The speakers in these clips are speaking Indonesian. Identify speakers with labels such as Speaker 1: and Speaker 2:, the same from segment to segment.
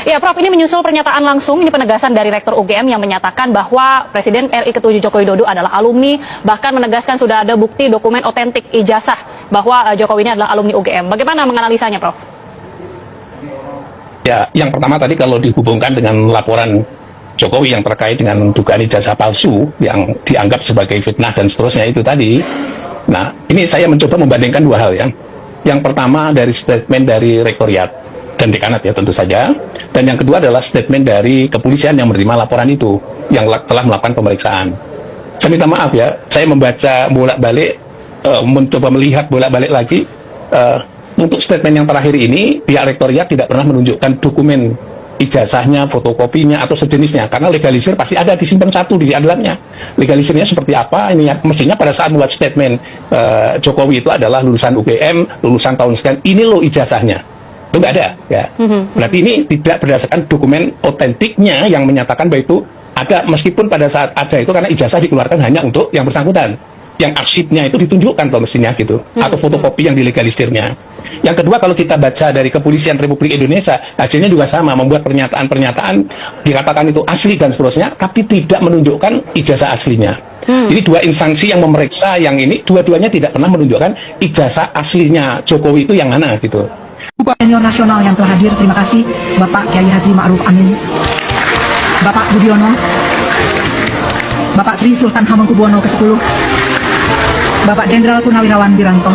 Speaker 1: Ya, Prof, ini menyusul pernyataan langsung, ini penegasan dari Rektor UGM yang menyatakan bahwa Presiden RI ke-7 Joko Widodo adalah alumni, bahkan menegaskan sudah ada bukti dokumen otentik ijazah bahwa Jokowi ini adalah alumni UGM. Bagaimana menganalisanya, Prof?
Speaker 2: Ya, yang pertama tadi kalau dihubungkan dengan laporan Jokowi yang terkait dengan dugaan ijazah palsu yang dianggap sebagai fitnah dan seterusnya itu tadi. Nah, ini saya mencoba membandingkan dua hal ya. Yang pertama dari statement dari Rektoriat dan dekanat ya tentu saja, dan yang kedua adalah statement dari kepolisian yang menerima laporan itu, yang telah melakukan pemeriksaan. Saya minta maaf ya, saya membaca bolak-balik, mencoba melihat bolak-balik lagi. Untuk statement yang terakhir ini, pihak Rektoriat tidak pernah menunjukkan dokumen ijazahnya, fotokopinya, atau sejenisnya, karena legalisir pasti ada disimpan satu di dalamnya. Legalisirnya seperti apa ini ya, mestinya pada saat membuat statement Jokowi itu adalah lulusan UGM, lulusan tahun sekian, ini loh ijazahnya, itu nggak ada ya. Berarti ini tidak berdasarkan dokumen otentiknya yang menyatakan bahwa itu ada, meskipun pada saat ada itu karena ijazah dikeluarkan hanya untuk yang bersangkutan, yang arsipnya itu ditunjukkan loh mestinya gitu, atau fotokopi yang dilegalisirnya. Yang kedua, kalau kita baca dari Kepolisian Republik Indonesia, hasilnya juga sama, membuat pernyataan-pernyataan, dikatakan itu asli dan seterusnya, tapi tidak menunjukkan ijazah aslinya. Jadi dua instansi yang memeriksa yang ini, dua-duanya tidak pernah menunjukkan ijazah aslinya Jokowi itu yang mana gitu.
Speaker 3: Senior nasional yang telah hadir, terima kasih Bapak Kiai Haji Ma'ruf Amin, Bapak Budiono, Bapak Sri Sultan Hamengkubuwono ke-10, Bapak Jenderal Purnawirawan Wiranto.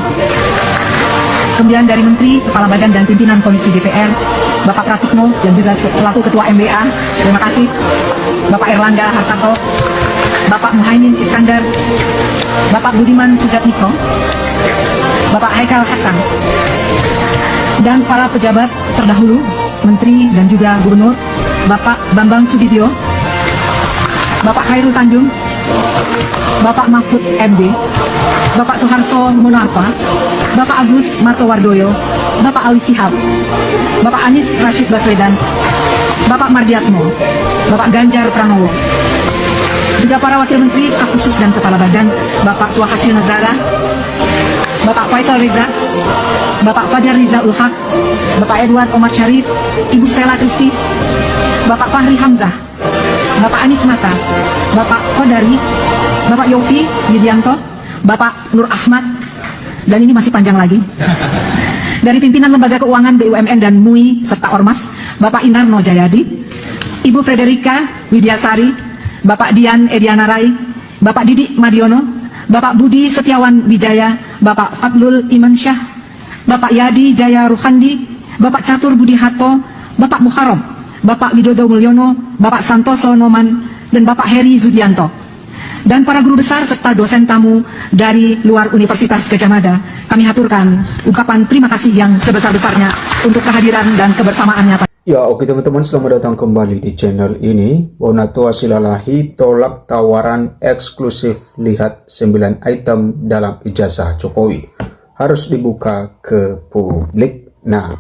Speaker 3: Kemudian dari Menteri, Kepala Badan dan Pimpinan Komisi DPR, Bapak Pratikno dan juga selaku Ketua MBA, terima kasih. Bapak Erlangga Hartarto, Bapak Muhaimin Iskandar, Bapak Budiman Sujatmiko, Bapak Haikal Hasan, dan para pejabat terdahulu, Menteri dan juga Gubernur, Bapak Bambang Sudibyo, Bapak Khairul Tanjung, Bapak Mahfud MD, Bapak Soeharto Monarfa, Bapak Agus Martowardoyo, Bapak Ali Shihab, Bapak Anies Rashid Baswedan, Bapak Mardiasmo, Bapak Ganjar Pranowo, juga para Wakil Menteri, Staf Khusus dan Kepala Badan, Bapak Suhasil Nazara, Bapak Faisal Reza, Bapak Fajar Riza Ulhaq, Bapak Edward Omar Syarif, Ibu Stella Kristi, Bapak Fahri Hamzah, Bapak Anies Mata, Bapak Kodari, Bapak Yofi Widianto, Bapak Nur Ahmad, dan ini masih panjang lagi. Dari pimpinan Lembaga Keuangan BUMN dan MUI serta Ormas, Bapak Inarno Jayadi, Ibu Frederika Widyasari, Bapak Dian Ediana Rai, Bapak Didik Madiono, Bapak Budi Setiawan Wijaya, Bapak Fadlul Imansyah, Bapak Yadi Jaya Ruhandi, Bapak Catur Budi Harto, Bapak Muharram, Bapak Widodo Mulyono, Bapak Santoso Noman, dan Bapak Heri Zudianto. Dan para guru besar serta dosen tamu dari luar Universitas Gadjah Mada, kami haturkan ungkapan terima kasih yang sebesar-besarnya untuk kehadiran dan kebersamaannya.
Speaker 4: Ya, oke teman-teman, selamat datang kembali di channel ini. Bonatua Silalahi tolak tawaran eksklusif, lihat 9 item dalam ijazah Jokowi, harus dibuka ke publik. Nah,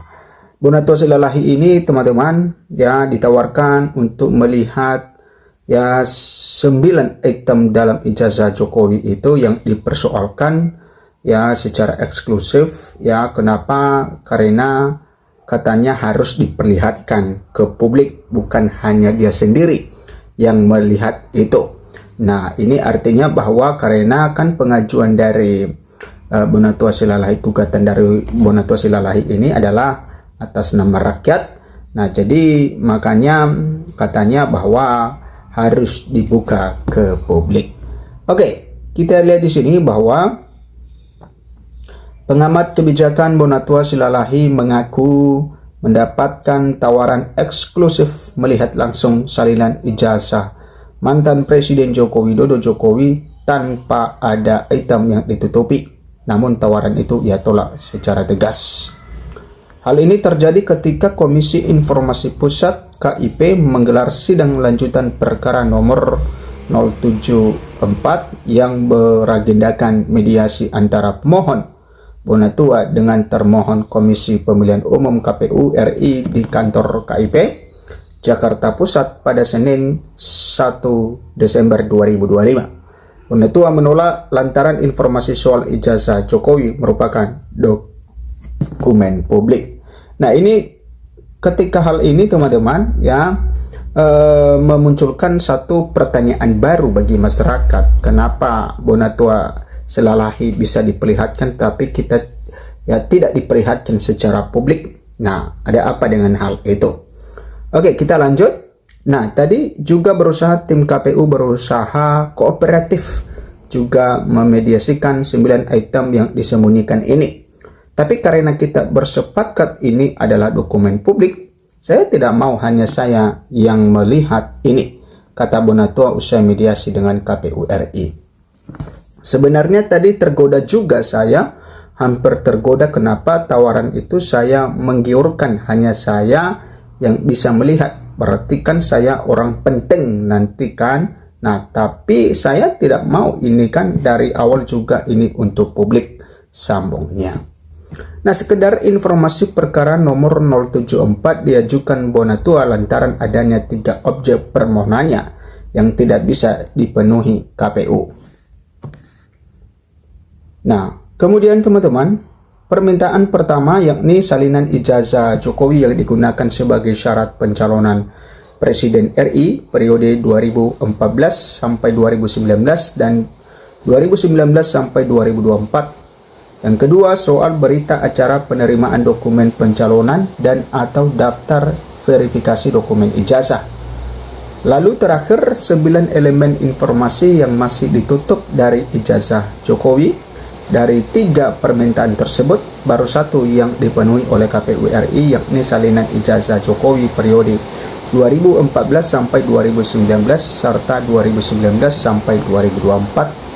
Speaker 4: Bonatua Silalahi ini teman-teman ya ditawarkan untuk melihat ya 9 item dalam ijazah Jokowi itu yang dipersoalkan ya secara eksklusif ya. Kenapa? Karena katanya harus diperlihatkan ke publik, bukan hanya dia sendiri yang melihat itu. Nah, ini artinya bahwa karena kan pengajuan dari Bonatua Silalahi, gugatan dari Bonatua Silalahi ini adalah atas nama rakyat. Nah, jadi makanya katanya bahwa harus dibuka ke publik. Oke, kita lihat di sini bahwa pengamat kebijakan Bonatua Silalahi mengaku mendapatkan tawaran eksklusif melihat langsung salinan ijazah mantan Presiden Joko Widodo Jokowi tanpa ada item yang ditutupi. Namun tawaran itu ia tolak secara tegas. Hal ini terjadi ketika Komisi Informasi Pusat KIP menggelar sidang lanjutan perkara nomor 074 yang beragendakan mediasi antara pemohon Bonatua dengan termohon Komisi Pemilihan Umum KPU RI di kantor KIP Jakarta Pusat pada Senin 1 Desember 2025. Bonatua menolak lantaran informasi soal ijazah Jokowi merupakan dokumen publik. Nah, ini ketika hal ini teman-teman ya memunculkan satu pertanyaan baru bagi masyarakat. Kenapa Bonatua Silalahi bisa diperlihatkan tapi kita ya tidak diperlihatkan secara publik? Nah, ada apa dengan hal itu? Oke, kita lanjut. Nah, tadi juga tim KPU berusaha kooperatif juga memediasikan 9 item yang disembunyikan ini. Tapi karena kita bersepakat ini adalah dokumen publik, saya tidak mau hanya saya yang melihat ini, kata Bonatua usai mediasi dengan KPU RI. Sebenarnya tadi tergoda juga saya, hampir tergoda kenapa tawaran itu saya menggiurkan hanya saya yang bisa melihat. Berarti kan saya orang penting nanti kan. Nah, tapi saya tidak mau ini kan dari awal juga ini untuk publik, sambungnya. Nah, sekedar informasi perkara nomor 074 diajukan Bonatua lantaran adanya 3 objek permohonannya yang tidak bisa dipenuhi KPU. Nah, kemudian teman-teman, permintaan pertama yakni salinan ijazah Jokowi yang digunakan sebagai syarat pencalonan Presiden RI periode 2014 sampai 2019 dan 2019 sampai 2024. Yang kedua, soal berita acara penerimaan dokumen pencalonan dan atau daftar verifikasi dokumen ijazah. Lalu terakhir, 9 elemen informasi yang masih ditutup dari ijazah Jokowi. Dari 3 permintaan tersebut, baru 1 yang dipenuhi oleh KPU RI yakni salinan ijazah Jokowi periode 2014 sampai 2019 serta 2019 sampai 2024.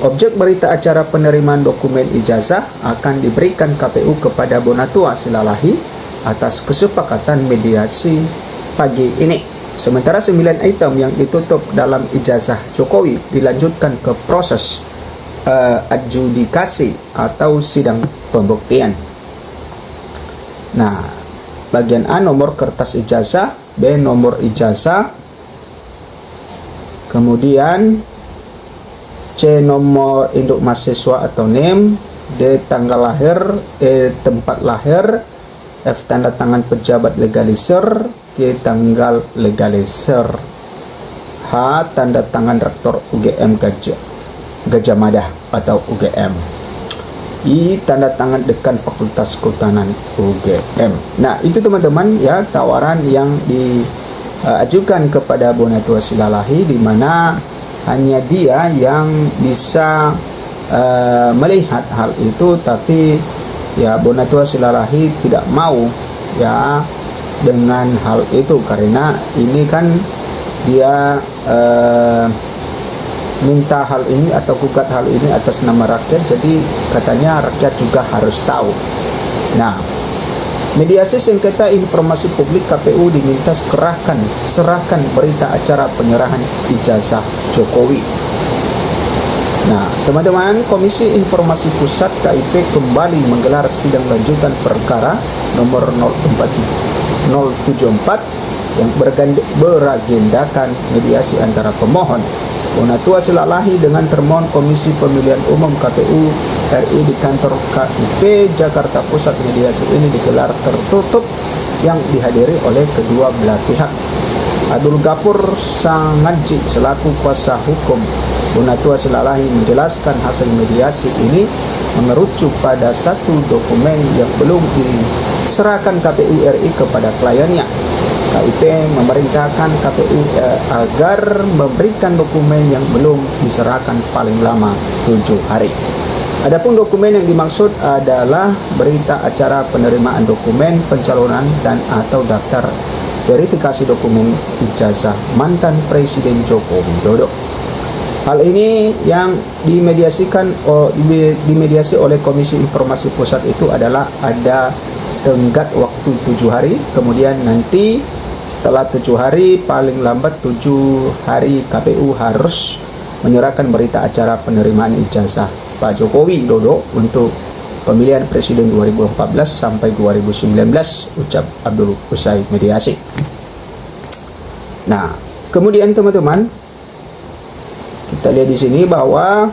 Speaker 4: Objek berita acara penerimaan dokumen ijazah akan diberikan KPU kepada Bonatua Silalahi atas kesepakatan mediasi pagi ini. Sementara 9 item yang ditutup dalam ijazah Jokowi dilanjutkan ke proses adjudikasi atau sidang pembuktian. Nah, bagian A nomor kertas ijazah, B nomor ijazah, kemudian C nomor induk mahasiswa atau NIM, D tanggal lahir, E tempat lahir, F tanda tangan pejabat legalisir, G tanggal legalisir, H tanda tangan rektor UGM Gajah Mada atau UGM, I tanda tangan dekan Fakultas Kehutanan UGM. Nah, itu teman-teman ya tawaran yang diajukan kepada Bonatua Silalahi, di mana hanya dia yang bisa melihat hal itu, tapi ya Bonatua Silalahi tidak mau ya dengan hal itu karena ini kan dia minta hal ini atau gugat hal ini atas nama rakyat, jadi katanya rakyat juga harus tahu. Nah, mediasi sengketa informasi publik KPU diminta serahkan berita acara penyerahan ijazah Jokowi. Nah, teman-teman, Komisi Informasi Pusat KIP kembali menggelar sidang lanjutan perkara nomor 074 yang beragendakan mediasi antara pemohon Bonatua Silalahi dengan termohon Komisi Pemilihan Umum KPU RI di kantor KIP Jakarta Pusat. Mediasi ini digelar tertutup yang dihadiri oleh kedua belah pihak. Abdul Ghafur Sangaji selaku kuasa hukum Bonatua Silalahi menjelaskan hasil mediasi ini mengerucut pada satu dokumen yang belum diserahkan KPU RI kepada kliennya. KIP memerintahkan KPU agar memberikan dokumen yang belum diserahkan paling lama 7 hari. Adapun dokumen yang dimaksud adalah berita acara penerimaan dokumen pencalonan dan atau daftar verifikasi dokumen ijazah mantan Presiden Joko Widodo. Hal ini yang dimediasi oleh Komisi Informasi Pusat itu adalah ada tenggat waktu 7 hari, kemudian nanti setelah 7 hari, paling lambat 7 hari KPU harus menyerahkan berita acara penerimaan ijazah Pak Jokowi Widodo untuk pemilihan Presiden 2014 sampai 2019, ucap Abdul usai mediasi. Nah, kemudian teman-teman, kita lihat di sini bahwa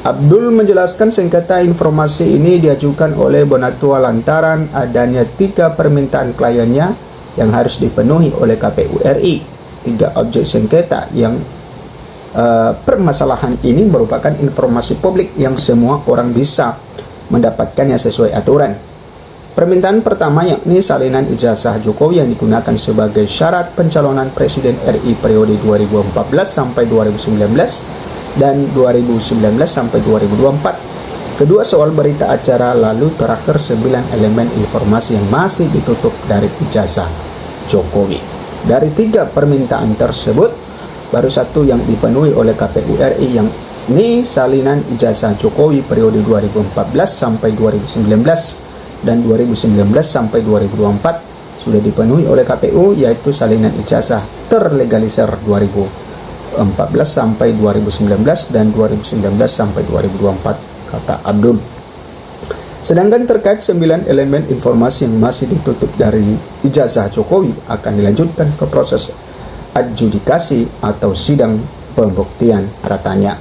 Speaker 4: Abdul menjelaskan sengketa informasi ini diajukan oleh Bonatua lantaran adanya 3 permintaan kliennya yang harus dipenuhi oleh KPU RI. 3 objek sengketa yang permasalahan ini merupakan informasi publik yang semua orang bisa mendapatkannya sesuai aturan. Permintaan pertama yakni salinan ijazah Jokowi yang digunakan sebagai syarat pencalonan Presiden RI periode 2014 sampai 2019 dan 2019 sampai 2024. Kedua, soal berita acara, lalu terakhir 9 elemen informasi yang masih ditutup dari ijazah Jokowi. Dari 3 permintaan tersebut, baru 1 yang dipenuhi oleh KPU RI, yang ini salinan ijazah Jokowi periode 2014 sampai 2019 dan 2019 sampai 2024 sudah dipenuhi oleh KPU, yaitu salinan ijazah terlegalisir 2014 sampai 2019 dan 2019 sampai 2024, kata Abdul. Sedangkan terkait 9 elemen informasi yang masih ditutup dari ijazah Jokowi akan dilanjutkan ke proses adjudikasi atau sidang pembuktian, katanya.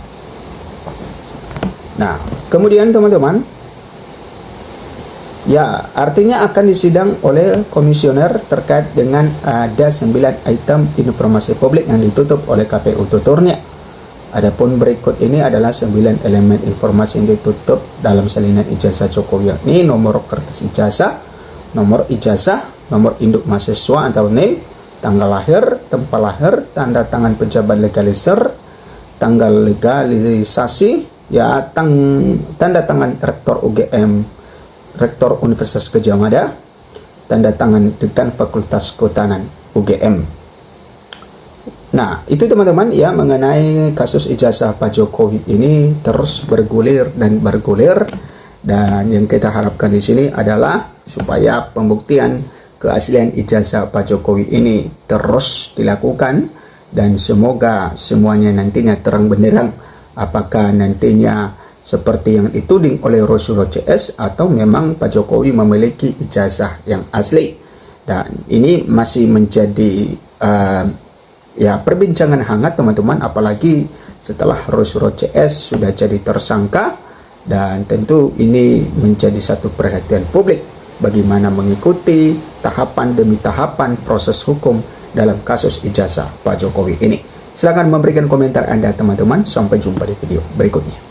Speaker 4: Nah, kemudian teman-teman, ya, artinya akan disidang oleh komisioner terkait dengan ada 9 item informasi publik yang ditutup oleh KPU, tuturnya. Adapun berikut ini adalah 9 elemen informasi yang ditutup dalam salinan ijazah Jokowi, yakni nomor kertas ijazah, nomor induk mahasiswa atau NIM, tanggal lahir, tempat lahir, tanda tangan pejabat legalisir, tanggal legalisasi, ya, tanda tangan rektor UGM, rektor Universitas Gadjah Mada, tanda tangan dekan Fakultas Kehutanan UGM. Nah, itu teman-teman ya mengenai kasus ijazah Pak Jokowi ini terus bergulir dan bergulir, dan yang kita harapkan di sini adalah supaya pembuktian keaslian ijazah Pak Jokowi ini terus dilakukan dan semoga semuanya nantinya terang benderang apakah nantinya seperti yang dituding oleh Rasulullah CS atau memang Pak Jokowi memiliki ijazah yang asli. Dan ini masih menjadi ya perbincangan hangat teman-teman, apalagi setelah Rasulullah CS sudah jadi tersangka, dan tentu ini menjadi satu perhatian publik bagaimana mengikuti tahapan demi tahapan proses hukum dalam kasus ijazah Pak Jokowi ini. Silahkan memberikan komentar Anda teman-teman. Sampai jumpa di video berikutnya.